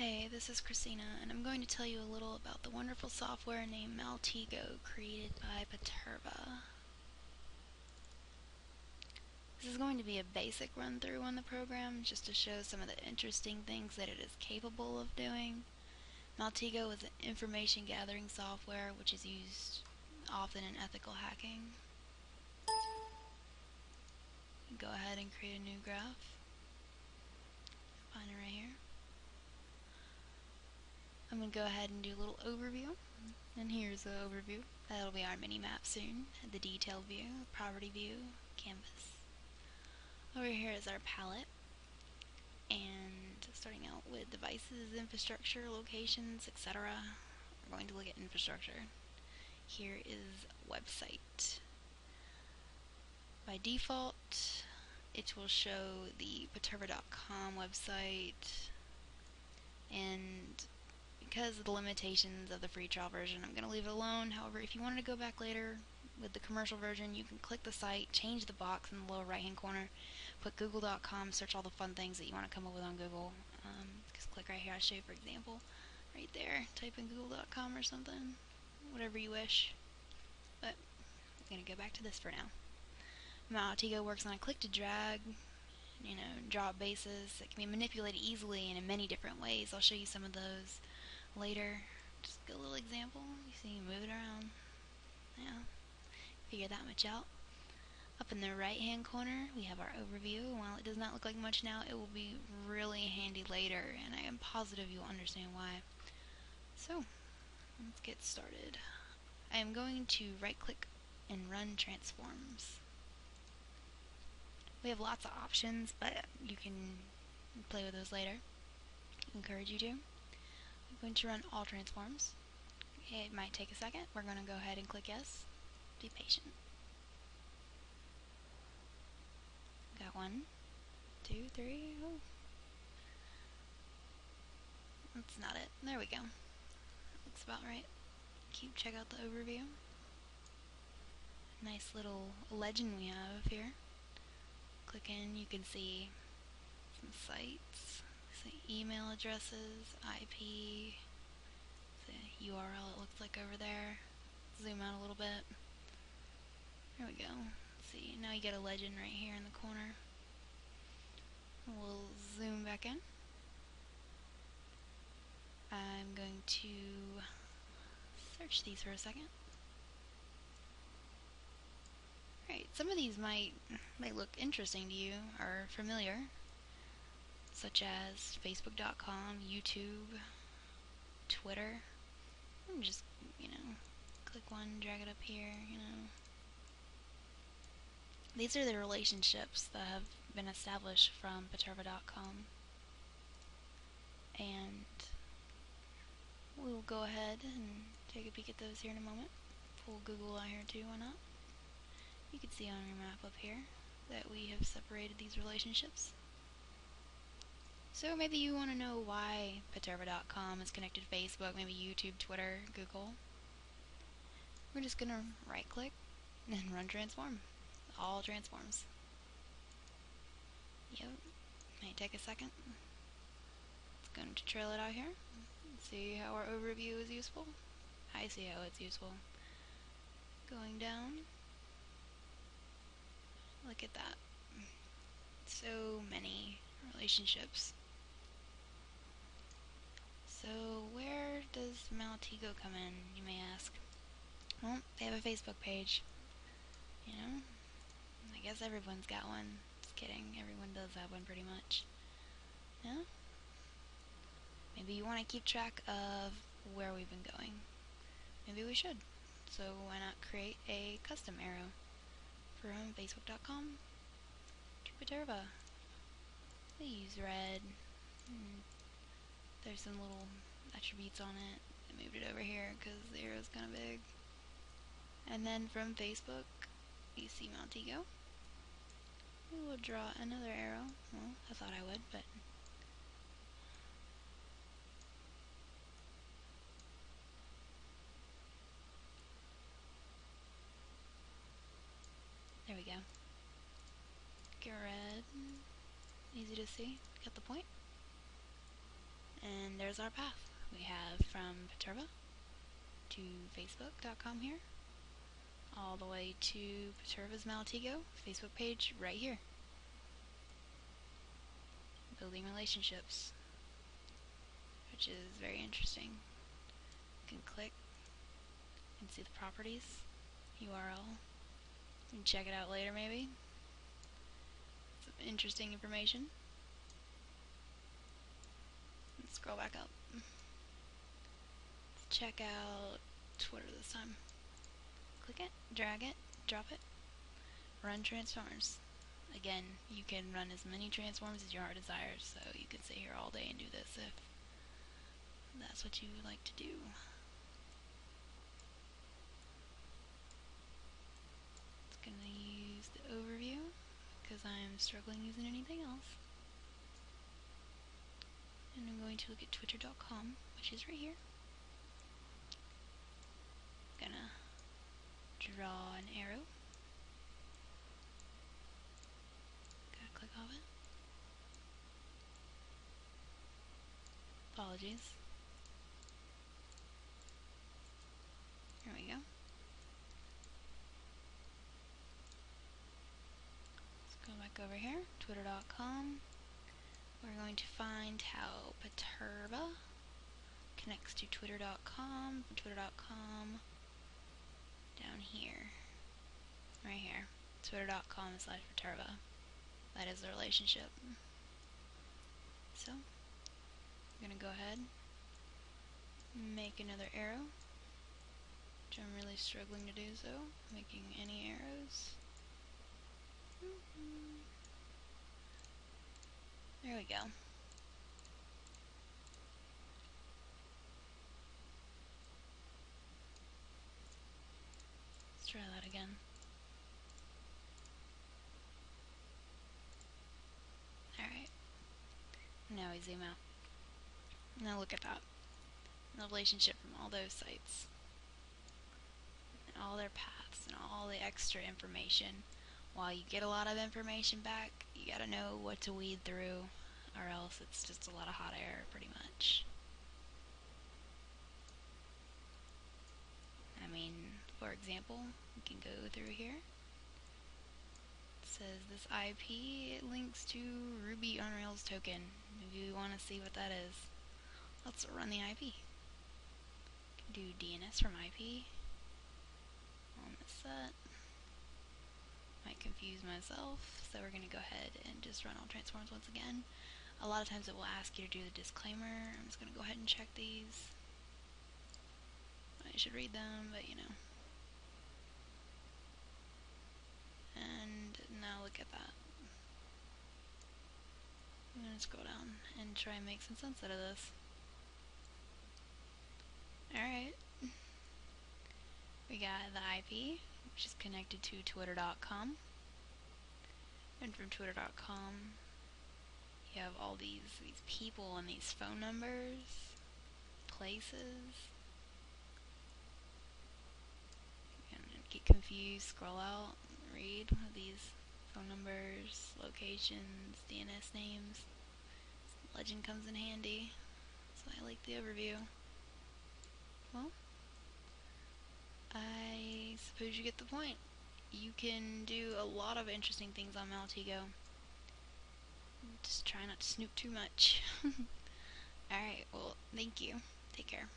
Hey, this is Christina, and I'm going to tell you a little about the wonderful software named Maltego created by Paterva. This is going to be a basic run-through on the program, just to show some of the interesting things that it is capable of doing. Maltego is an information gathering software which is used often in ethical hacking. Go ahead and create a new graph. Find it right here. I'm going to go ahead and do a little overview. And here's the overview. That'll be our mini-map soon. The detailed view, property view, canvas. Over here is our palette. And starting out with devices, infrastructure, locations, etc. We're going to look at infrastructure. Here is website. By default, it will show the paterva.com website, and because of the limitations of the free trial version, I'm going to leave it alone. However, if you wanted to go back later with the commercial version, you can click the site, change the box in the lower right hand corner, put google.com, search all the fun things that you want to come up with on Google. Just click right here. I'll show you, for example, right there. Type in google.com or something, whatever you wish. But I'm going to go back to this for now. Maltego works on a click to drag, drop basis. It can be manipulated easily and in many different ways. I'll show you some of those later. Just a little example. You see, move it around. Yeah, figure that much out. Up in the right hand corner we have our overview. While it does not look like much now, it will be really handy later, and I am positive you'll understand why. So let's get started. I am going to right click and run transforms. We have lots of options, but you can play with those later. I encourage you to. I'm going to run all transforms. It might take a second. We're going to go ahead and click yes. Be patient. Got 1, 2, 3. Oh. That's not it. There we go. Looks about right. Check out the overview. Nice little legend we have here. Click in, you can see some sites, some email addresses, IP, the URL it looks like over there. Zoom out a little bit. There we go. Let's see, now you get a legend right here in the corner. We'll zoom back in. I'm going to search these for a second. Right, some of these might look interesting to you or familiar, such as Facebook.com, YouTube, Twitter. And just, click one, drag it up here, These are the relationships that have been established from Paterva.com. And we will go ahead and take a peek at those here in a moment. Pull Google out here too, why not? You can see on your map up here that we have separated these relationships. So maybe you want to know why Paterva.com is connected to Facebook, maybe YouTube, Twitter, Google. We're just going to right click and run transform. All transforms. Yep. Might take a second. It's going to trail it out here. See how our overview is useful? I see how it's useful. Going down. Look at that. So many relationships. So where does Maltego come in, you may ask? Well, they have a Facebook page. I guess everyone's got one. Just kidding, everyone does have one pretty much. Yeah? Maybe you want to keep track of where we've been going. Maybe we should. So why not create a custom arrow from Facebook.com to Paterva. They use red. There's some little attributes on it. I moved it over here because the arrow's kind of big. And then from Facebook, you see Maltego. We will draw another arrow. Well, I thought I would, but there we go. Get red. Easy to see. Got the point. And there there's our path. We have from Paterba to Facebook.com here, all the way to Paterba's Maltego Facebook page right here. Building relationships, which is very interesting. You can click and see the properties, URL, and check it out later maybe. Some interesting information. Let's scroll back up. Let's check out Twitter this time. Click it, drag it, drop it, run transforms. Again, you can run as many transforms as your heart desires, so you can sit here all day and do this if that's what you would like to do. It's gonna use the overview because I'm struggling using anything else. And I'm going to look at twitter.com, which is right here. Gonna draw an arrow. Gotta click off it. Apologies. There we go. Let's go back over here, twitter.com. We're going to find how Paterba connects to twitter.com, from twitter.com down here, right here, twitter.com/Paterba. That is the relationship. So, I'm going to go ahead and make another arrow, which I'm really struggling to do so, making any arrows. There we go. Let's try that again. Alright. Now we zoom out. Now look at that. The relationship from all those sites. And all their paths and all the extra information. While you get a lot of information back, you gotta know what to weed through, or else it's just a lot of hot air, pretty much. I mean, for example, you can go through here. It says this IP links to Ruby on Rails token. If you want to see what that is, let's run the IP. Do DNS from IP on the set. Might confuse myself, so we're going to go ahead and just run all transforms once again. A lot of times it will ask you to do the disclaimer. I'm just going to go ahead and check these. I should read them, but you know. And now look at that. I'm going to scroll down and try and make some sense out of this. Alright. We got the IP, which is connected to twitter.com. And from twitter.com, you have all these people and these phone numbers, places. Get confused, scroll out, read these phone numbers, locations, DNS names. Legend comes in handy, so I like the overview. Well, I suppose you get the point. You can do a lot of interesting things on Maltego. Just try not to snoop too much. Alright, well, thank you. Take care.